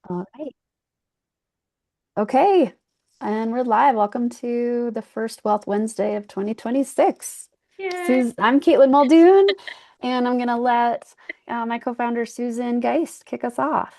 All right. Okay. And we're live. Welcome to the first Wealth Wednesday of 2026. Yeah. I'm Caitlin Muldoon, and I'm going to let my co-founder Susan Geist kick us off.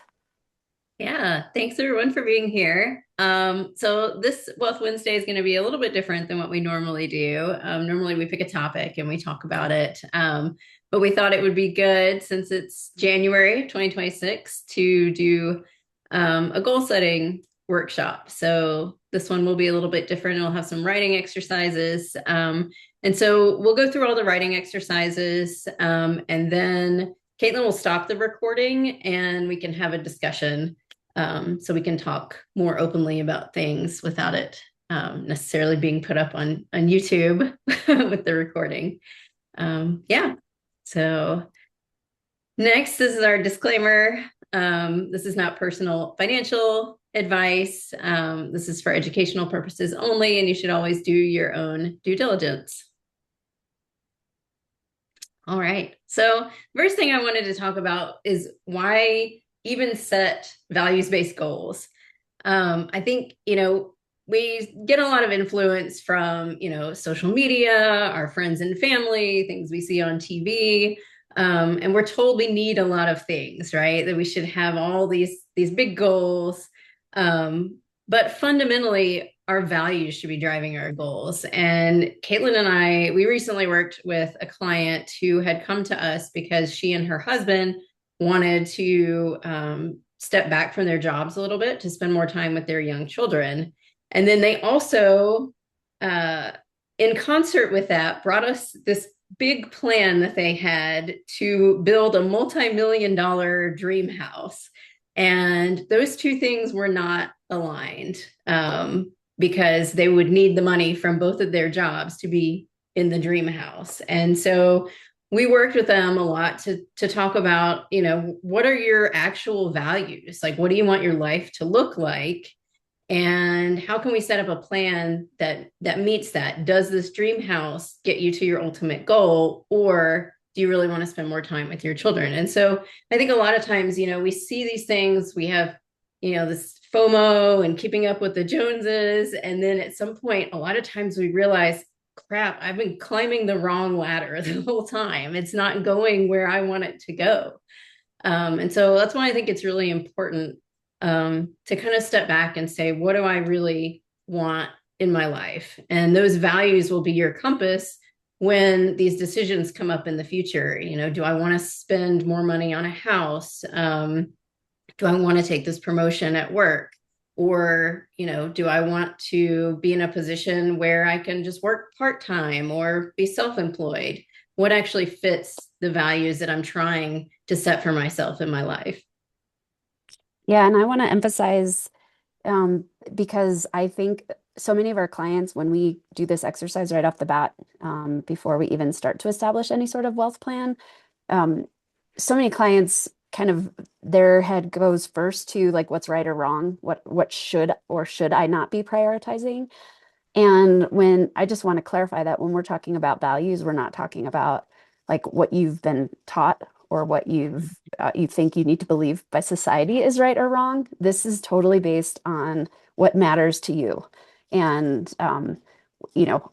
Yeah. Thanks everyone for being here. So this Wealth Wednesday is going to be a little bit different than what we normally do. Normally we pick a topic and we talk about it. But we thought it would be good since it's January 2026 to do a goal setting workshop. So this one will be a little bit different. It'll have some writing exercises. And so we'll go through all the writing exercises, and then Caitlin will stop the recording and we can have a discussion, so we can talk more openly about things without it necessarily being put up on YouTube with the recording. Yeah. So next, this is our disclaimer. This is not personal financial advice. This is for educational purposes only, and you should always do your own due diligence. All right. So, first thing I wanted to talk about is why even set values-based goals. I think, we get a lot of influence from, social media, our friends and family, things we see on TV. And we're told we need a lot of things, right? That we should have all these big goals. But fundamentally, our values should be driving our goals. And Caitlin and I, we recently worked with a client who had come to us because she and her husband wanted to step back from their jobs a little bit to spend more time with their young children. And then they also, uh, in concert with that, brought us this big plan that they had to build a multi-million dollar dream house. And those two things were not aligned, because they would need the money from both of their jobs to be in the dream house. And so we worked with them a lot to talk about, what are your actual values? Like, what do you want your life to look like? And how can we set up a plan that meets that? Does this dream house get you to your ultimate goal, or do you really want to spend more time with your children? And so I think a lot of times, we see these things, we have, this FOMO and keeping up with the Joneses, and then at some point a lot of times we realize, crap, I've been climbing the wrong ladder the whole time. It's not going where I want it to go. And so that's why I think it's really important, to kind of step back and say, what do I really want in my life? And those values will be your compass when these decisions come up in the future. Do I want to spend more money on a house? Do I want to take this promotion at work? Or, do I want to be in a position where I can just work part time or be self employed? What actually fits the values that I'm trying to set for myself in my life? Yeah, and I want to emphasize um, because I think so many of our clients, when we do this exercise right off the bat, before we even start to establish any sort of wealth plan, um, so many clients kind of their head goes first to like what's right or wrong, what should or should I not be prioritizing. And when I just want to clarify that when we're talking about values, we're not talking about like what you've been taught or what you think you need to believe by society is right or wrong. This is totally based on what matters to you. And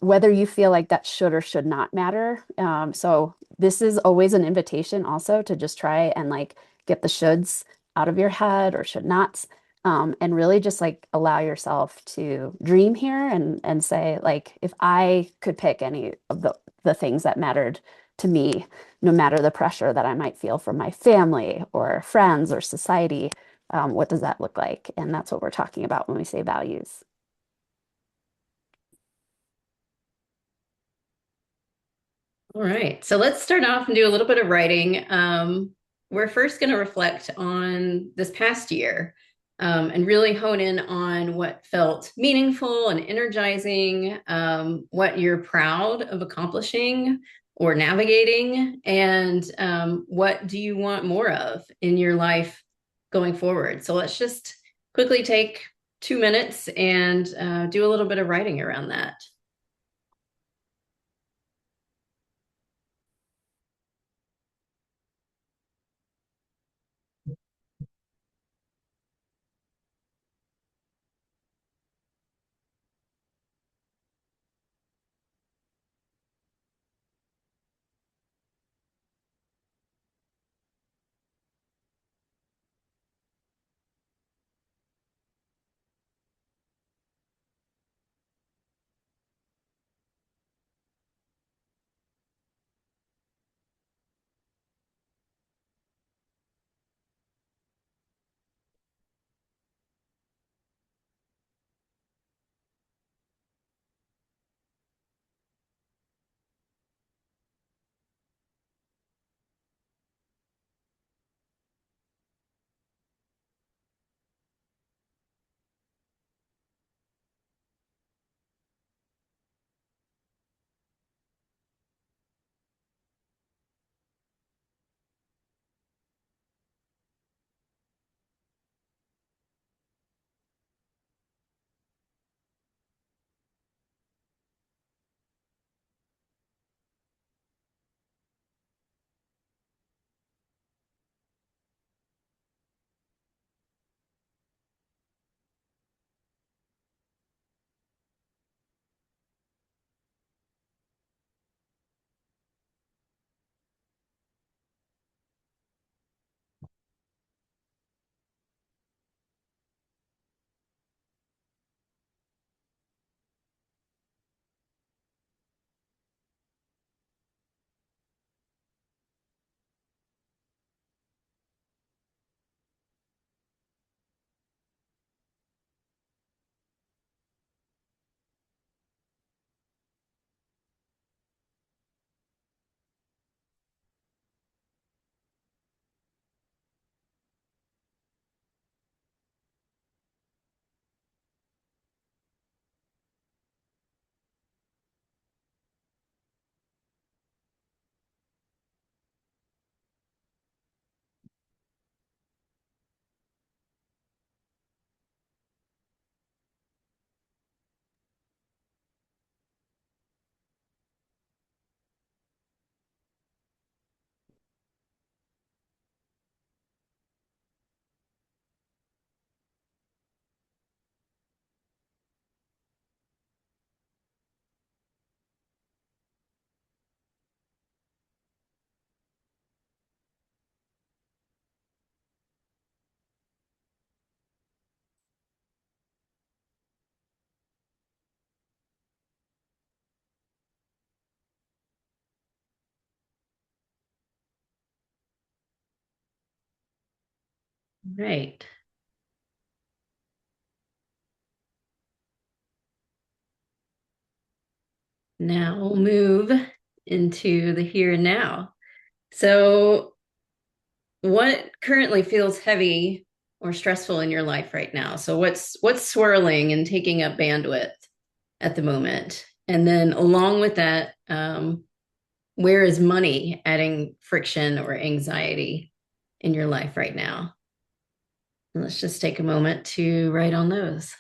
whether you feel like that should or should not matter. So this is always an invitation also to just try and like get the shoulds out of your head or should nots, and really just like allow yourself to dream here and say like if I could pick any of the things that mattered to me, no matter the pressure that I might feel from my family or friends or society, what does that look like? And that's what we're talking about when we say values. All right. So let's start off and do a little bit of writing. We're first going to reflect on this past year, and really hone in on what felt meaningful and energizing, what you're proud of accomplishing or navigating, and what do you want more of in your life going forward. So let's just quickly take 2 minutes and do a little bit of writing around that. Right. Now we'll move into the here and now. So, what currently feels heavy or stressful in your life right now? So, what's swirling and taking up bandwidth at the moment? And then along with that, where is money adding friction or anxiety in your life right now? And let's just take a moment to write on those.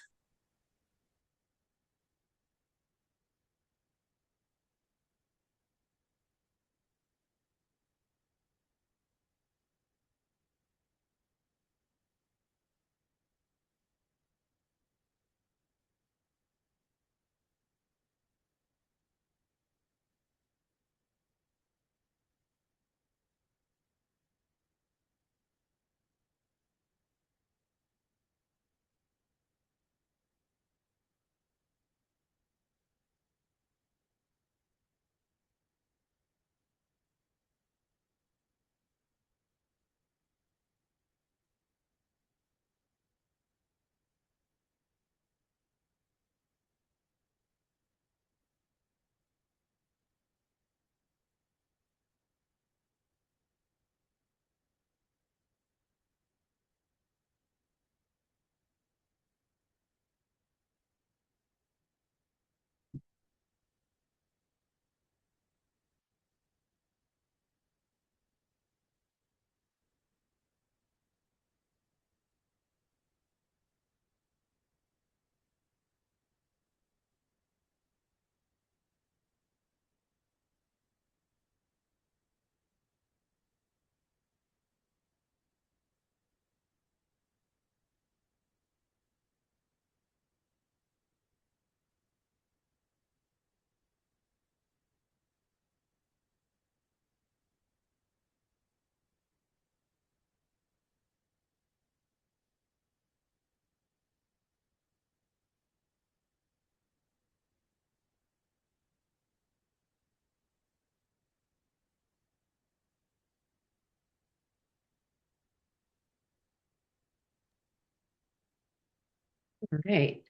All right.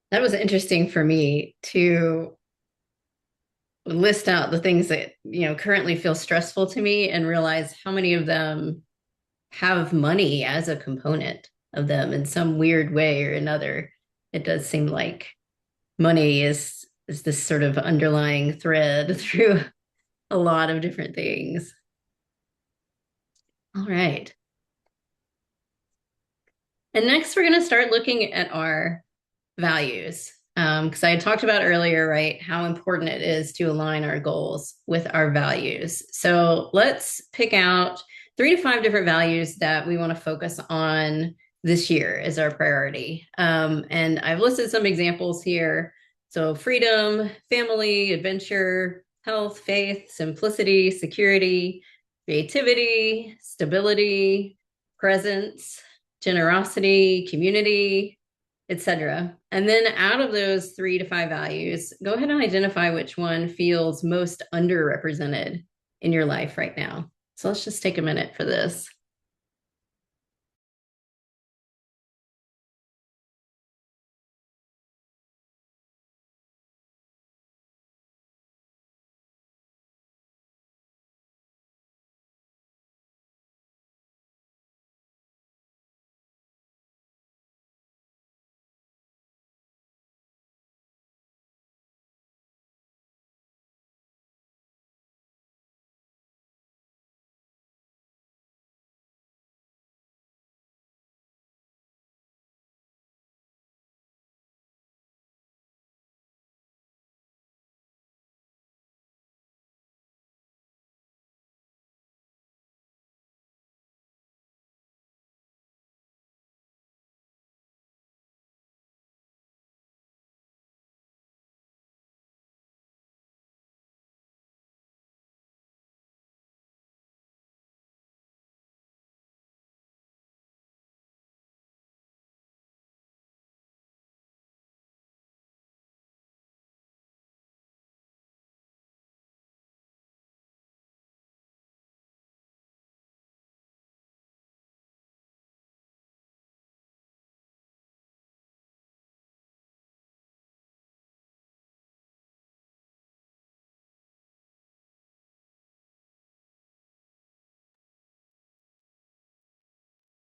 That was interesting for me to list out the things that, currently feel stressful to me and realize how many of them have money as a component of them in some weird way or another. It does seem like money is this sort of underlying thread through a lot of different things. All right. And next we're going to start looking at our values. Because I had talked about earlier, right, how important it is to align our goals with our values. So let's pick out 3 to 5 different values that we want to focus on this year as our priority. And I've listed some examples here. So freedom, family, adventure, health, faith, simplicity, security, creativity, stability, presence, generosity, community, etc. And then out of those 3 to 5 values, go ahead and identify which one feels most underrepresented in your life right now. So let's just take a minute for this.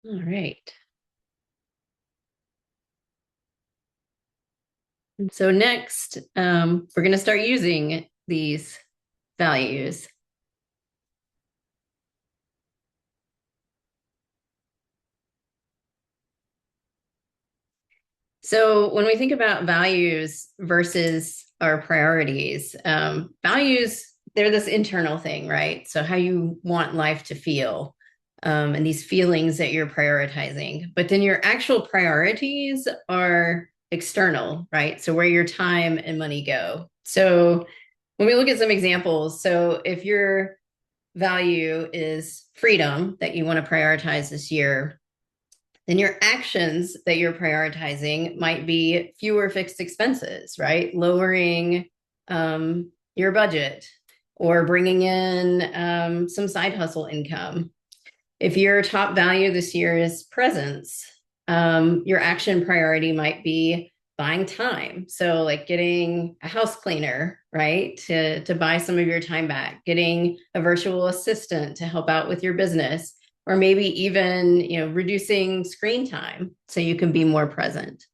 All right. And so next, we're going to start using these values. So when we think about values versus our priorities, values, they're this internal thing, right? So how you want life to feel, and these feelings that you're prioritizing. But then your actual priorities are external, right? So where your time and money go. So when we look at some examples, so if your value is freedom that you want to prioritize this year, then your actions that you're prioritizing might be fewer fixed expenses, right? Lowering your budget or bringing in some side hustle income. If your top value this year is presence, your action priority might be buying time. So like getting a house cleaner, right? To buy some of your time back, getting a virtual assistant to help out with your business, or maybe even, reducing screen time so you can be more present.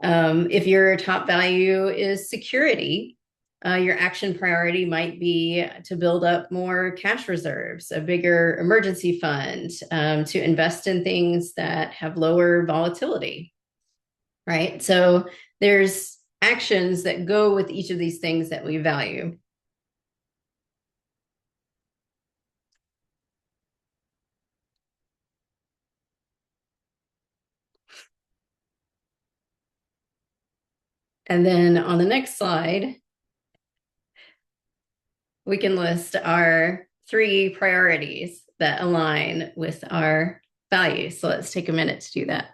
If your top value is security, your action priority might be to build up more cash reserves, a bigger emergency fund, to invest in things that have lower volatility, right? So there's actions that go with each of these things that we value. And then on the next slide, we can list our 3 priorities that align with our values. So let's take a minute to do that.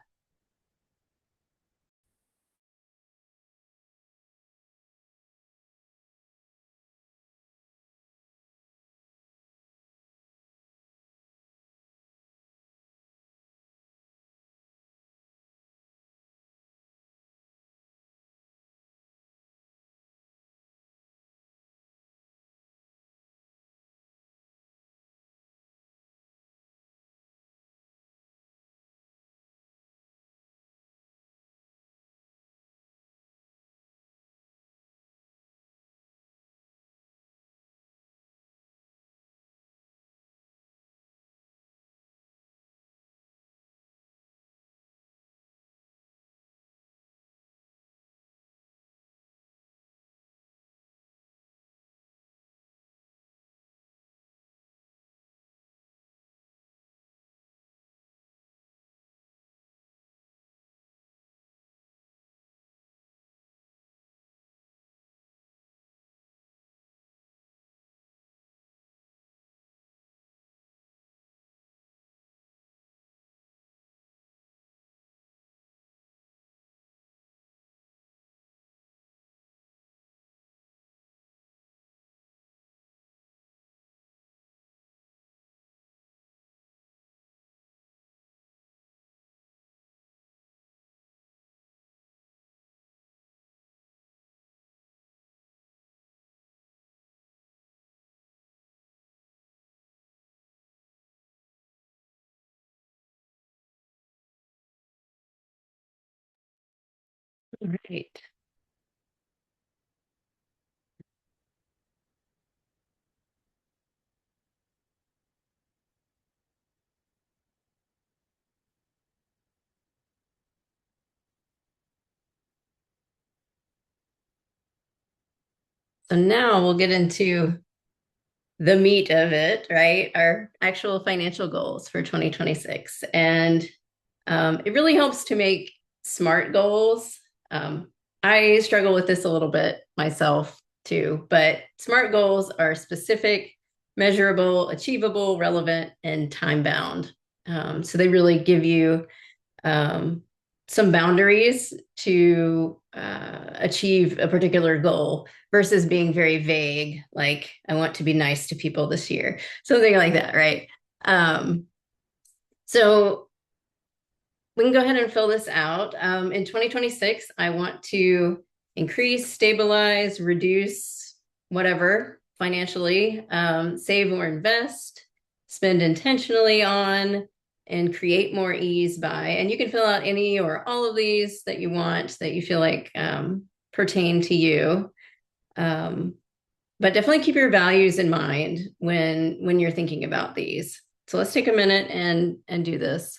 All right. So now we'll get into the meat of it, right? Our actual financial goals for 2026. And it really helps to make smart goals. I struggle with this a little bit myself too, but smart goals are specific, measurable, achievable, relevant, and time bound. So they really give you um, some boundaries to achieve a particular goal versus being very vague, like I want to be nice to people this year, something like that, right? Um, so we can go ahead and fill this out. In 2026, I want to increase, stabilize, reduce, whatever financially, save or invest, spend intentionally on, and create more ease by, and you can fill out any or all of these that you want that you feel like pertain to you. Um, but definitely keep your values in mind when you're thinking about these. So let's take a minute and do this.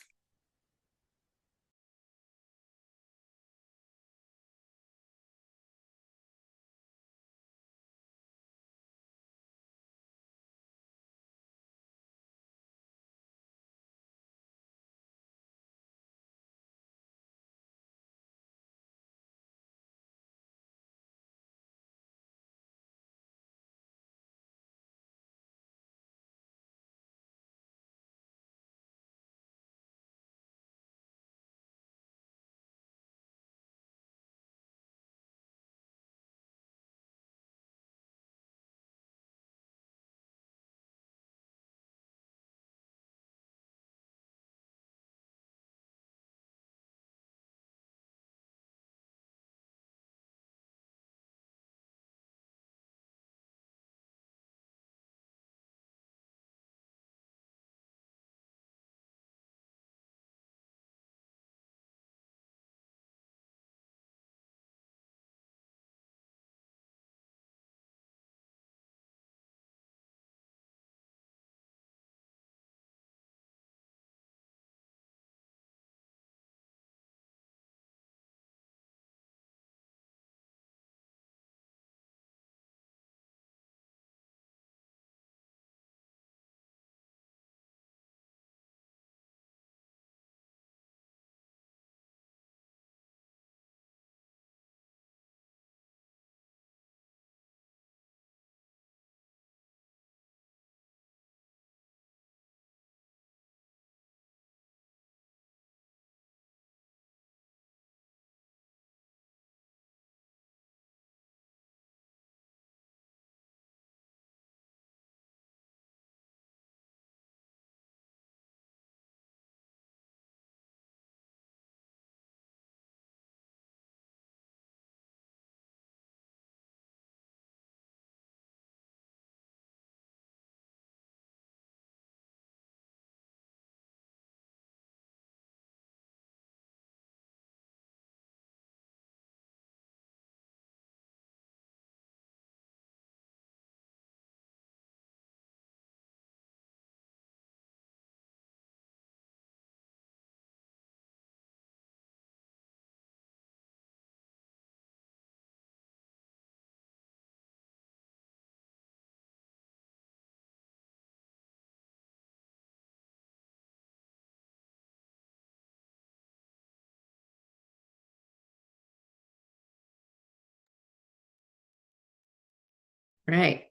Right.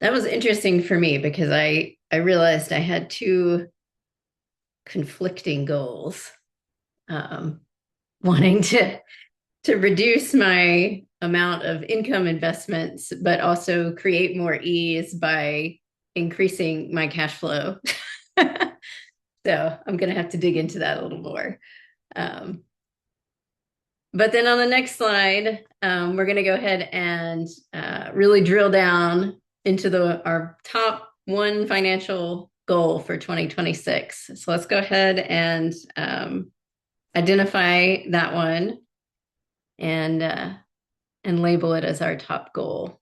That was interesting for me because I realized I had two conflicting goals. Um, Wanting to reduce my amount of income investments, but also create more ease by increasing my cash flow. So I'm going to have to dig into that a little more. Um, but then on the next slide, we're going to go ahead and really drill down into our top one financial goal for 2026. So let's go ahead and identify that one and label it as our top goal.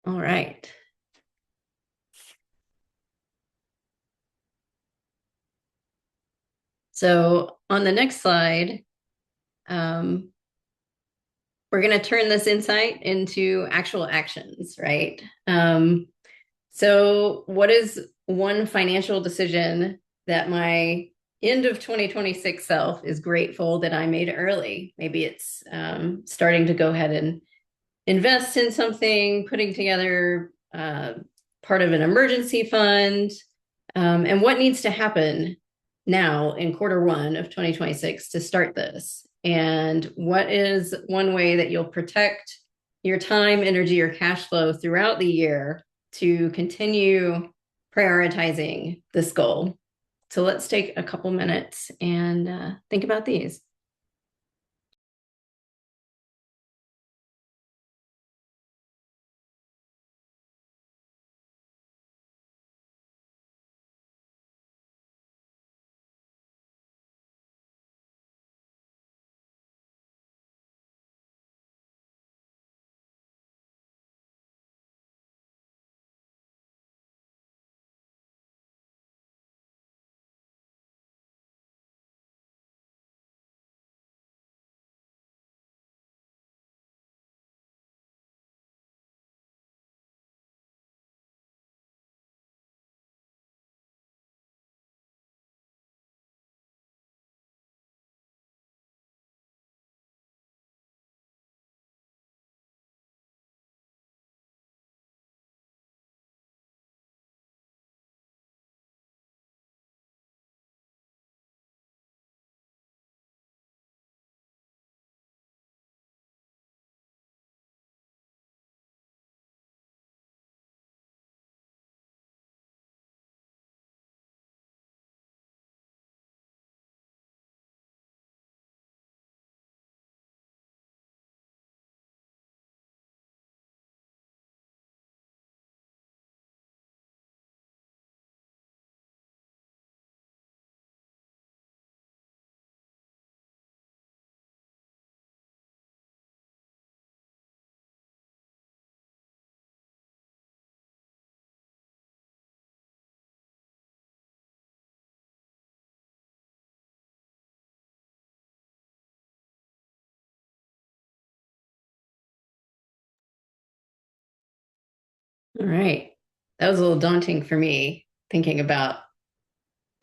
All right. So on the next slide, um, we're going to turn this insight into actual actions, right? So, what is one financial decision that my end of 2026 self is grateful that I made early. Maybe it's starting to go ahead and invest in something, putting together part of an emergency fund, and what needs to happen now in quarter 1 of 2026 to start this. And what is one way that you'll protect your time, energy, or cash flow throughout the year to continue prioritizing this goal? So let's take a couple minutes and think about these. All right. That was a little daunting for me, thinking about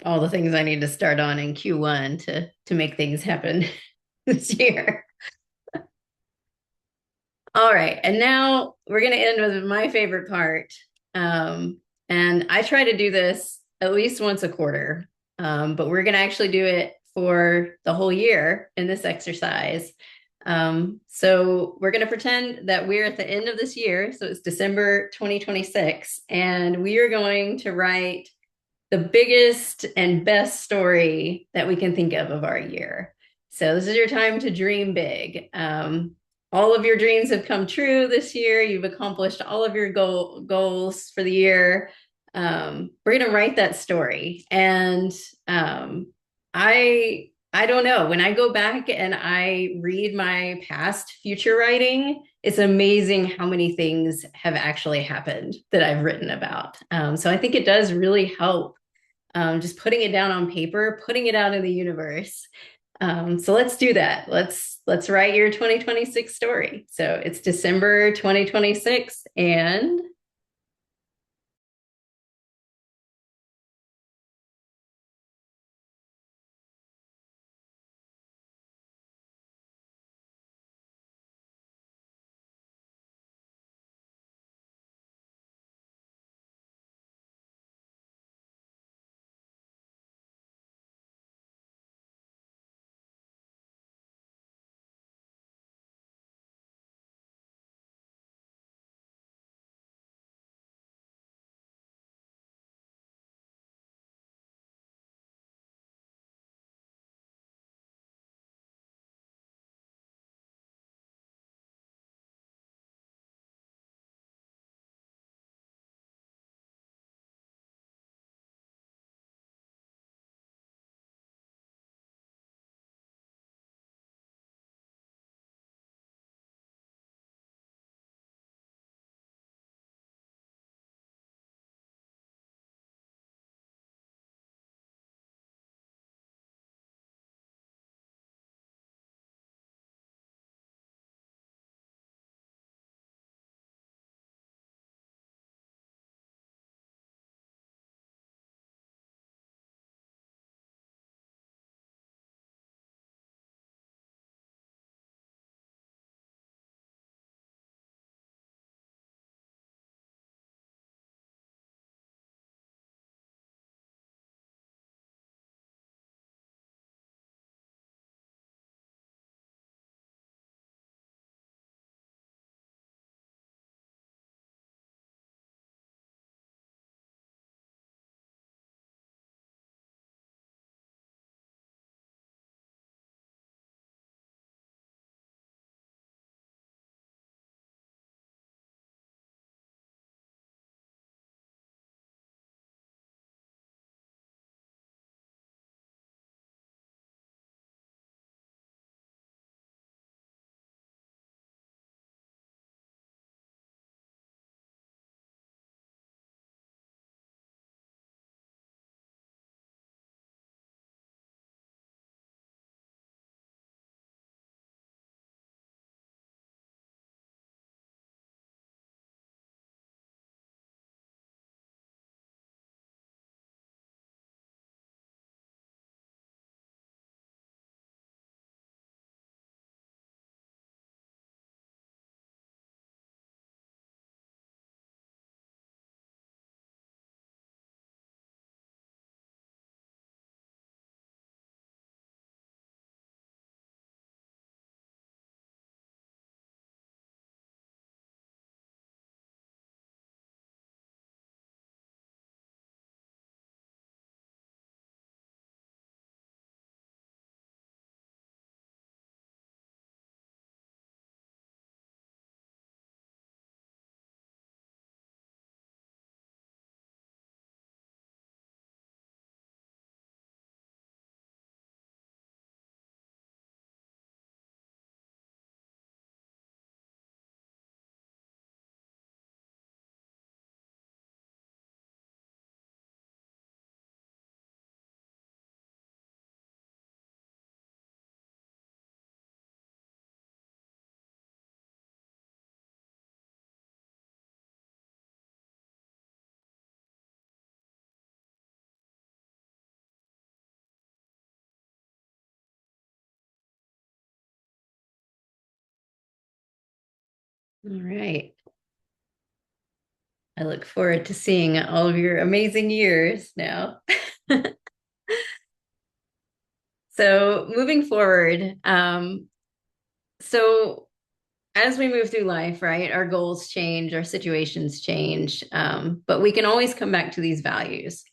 all the things I need to start on in Q1 to make things happen this year. All right. And now we're going to end with my favorite part. Um, and I try to do this at least once a quarter, but we're going to actually do it for the whole year in this exercise. So we're going to pretend that we're at the end of this year. So it's December 2026, and we are going to write the biggest and best story that we can think of our year. So this is your time to dream big. All of your dreams have come true this year. You've accomplished all of your goals for the year. We're going to write that story. And I don't know. When I go back and I read my past future writing, it's amazing how many things have actually happened that I've written about. So I think it does really help, just putting it down on paper, putting it out in the universe. So let's do that. Let's write your 2026 story. So it's December 2026, and All right. I look forward to seeing all of your amazing years now. So moving forward, so as we move through life, right, our goals change, our situations change, but we can always come back to these values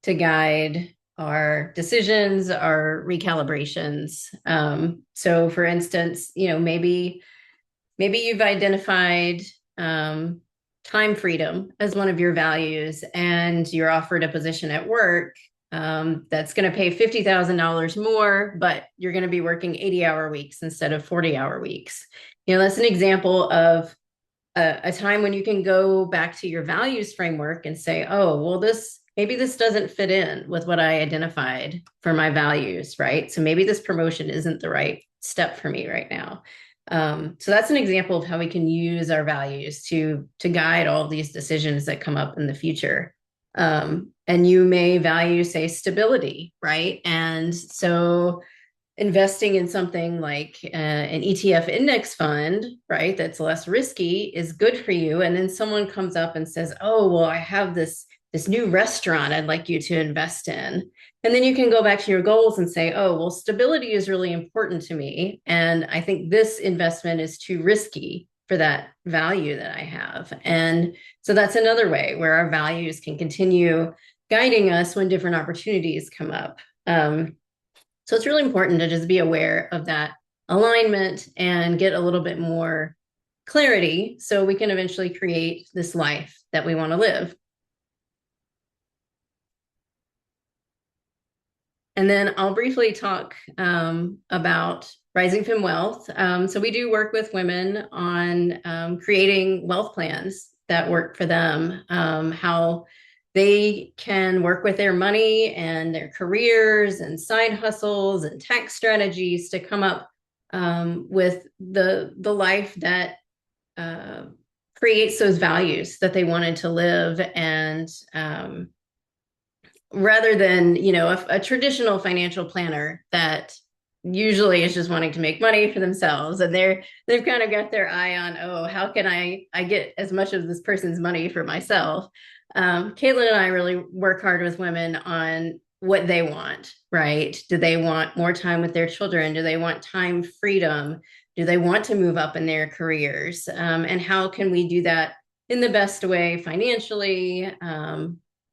to guide our decisions, our recalibrations. So, for instance, maybe you've identified um, time freedom as one of your values, and you're offered a position at work that's going to pay $50,000 more, but you're going to be working 80-hour weeks instead of 40-hour weeks. That's an example of a time when you can go back to your values framework and say, oh, well, maybe this doesn't fit in with what I identified for my values, right? So maybe this promotion isn't the right step for me right now. So that's an example of how we can use our values to guide all of these decisions that come up in the future. And you may value, say, stability, right? And so investing in something like an ETF index fund, right, that's less risky is good for you. And then someone comes up and says, "Oh, well, I have this new restaurant I'd like you to invest in." And then you can go back to your goals and say, "Oh, well, stability is really important to me, and I think this investment is too risky for that value that I have." And so that's another way where our values can continue guiding us when different opportunities come up. So it's really important to just be aware of that alignment and get a little bit more clarity so we can eventually create this life that we want to live. And then I'll briefly talk about Rising from Wealth. So we do work with women on creating wealth plans that work for them, how they can work with their money and their careers and side hustles and tax strategies to come up with the life that uh, creates those values that they wanted to live, and rather than a traditional financial planner that usually is just wanting to make money for themselves, and they've kind of got their eye on, oh, how can I get as much of this person's money for myself. Caitlin and I really work hard with women on what they want, right? Do they want more time with their children? Do they want time freedom? Do they want to move up in their careers? And how can we do that in the best way financially,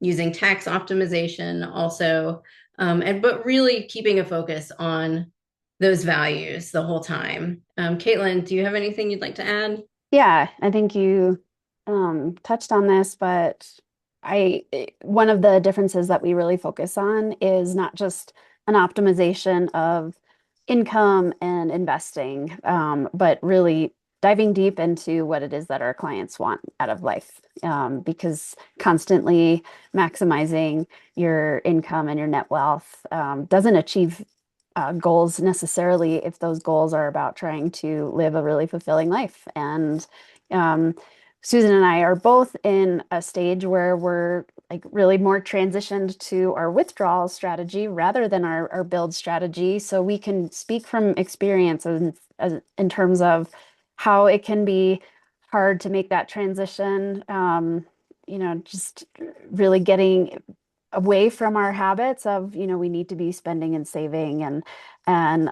using tax optimization also, but really keeping a focus on those values the whole time. Caitlin, do you have anything you'd like to add? Yeah, I think you touched on this, but one of the differences that we really focus on is not just an optimization of income and investing, but really diving deep into what it is that our clients want out of life. Because constantly maximizing your income and your net wealth doesn't achieve goals necessarily if those goals are about trying to live a really fulfilling life. And um, Susan and I are both in a stage where we're like really more transitioned to our withdrawal strategy rather than our build strategy. So we can speak from experience in terms of how it can be hard to make that transition. Just really getting away from our habits of, we need to be spending and saving and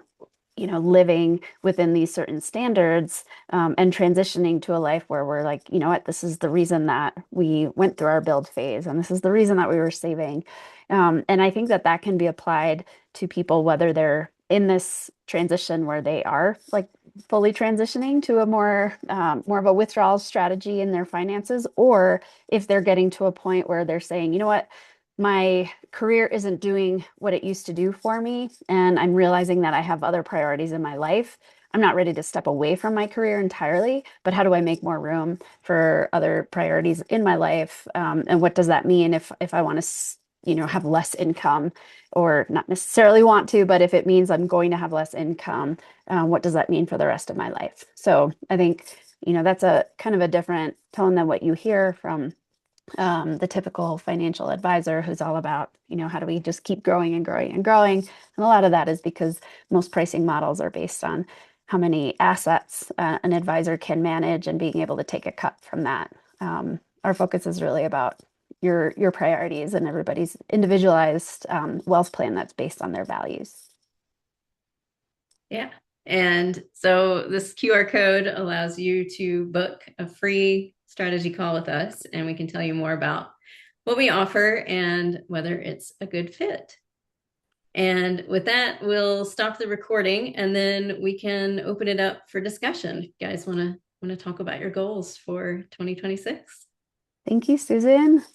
living within these certain standards, and transitioning to a life where we're like, you know what, this is the reason that we went through our build phase, and this is the reason that we were saving. And I think that that can be applied to people, whether they're in this transition where they are like fully transitioning to a more of a withdrawal strategy in their finances, or if they're getting to a point where they're saying, you know what, my career isn't doing what it used to do for me, and I'm realizing that I have other priorities in my life. I'm not ready to step away from my career entirely, but how do I make more room for other priorities in my life? And what does that mean if I want to, have less income, or not necessarily want to, but if it means I'm going to have less income, what does that mean for the rest of my life? So I think, that's a kind of a different tone than what you hear from the typical financial advisor who's all about, how do we just keep growing and growing and growing? And a lot of that is because most pricing models are based on how many assets an advisor can manage and being able to take a cut from that. Our focus is really about your priorities and everybody's individualized wealth plan that's based on their values. Yeah. And so this QR code allows you to book a free strategy call with us, and we can tell you more about what we offer and whether it's a good fit. And with that, we'll stop the recording and then we can open it up for discussion. You guys want to talk about your goals for 2026? Thank you, Susan.